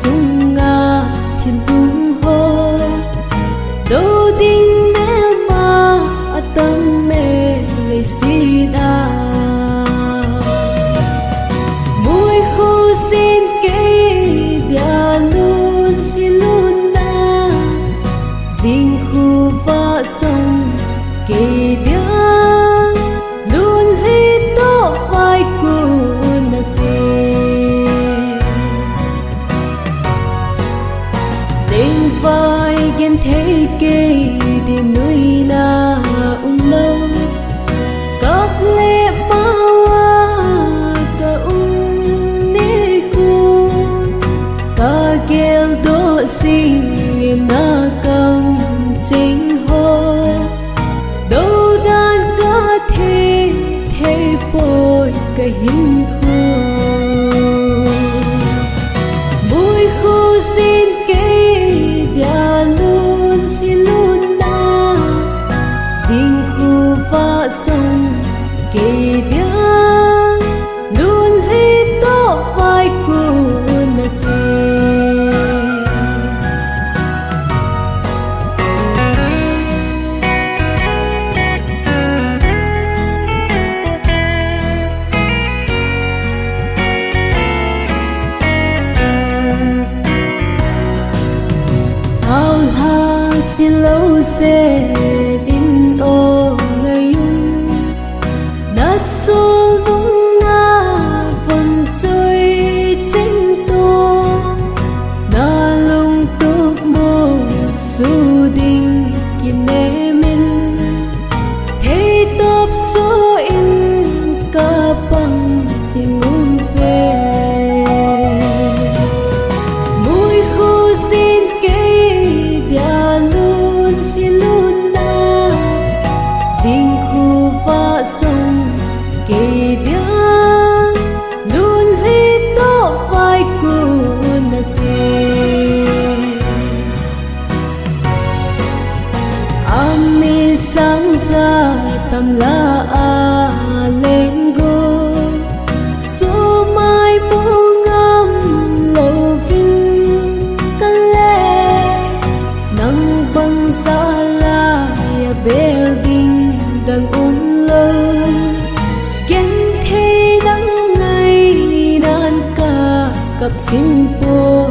chung nga thiên lung ho đâu đinh nè ma a tâm mê lấy si đa Muikhojin cây dia luôn hi luôn na dinh khu va sông cây dia luôn hi to vai cu na si tình vai gen thấy cây đi nuôi na lâu các lệ bao cả nê khu cả gel độ sinh em na cầm chính ho đâu đan cả thế thế bồi cái hình khu Muikhojin cây dia luôn thì luôn na dinh khu va sông cây dia luôn hi to vai cu na si xin lâu sẽ đến ô ngày yung đã số đúng na vẫn trôi chính tô na lung tục mô su đình kiên nê mình thấy top số in cả bằng xin muốn về Muikhojin cây dia luôn hi luôn na dinh khu va sông cây dia luôn hi to vai cu na si ami sang ra tâm la a lên go số mai buông ngâm lâu vinh căn lệ nắng băng xa la ya building đang lâu gen thế nắng ngày đàn ca cặp chim bồ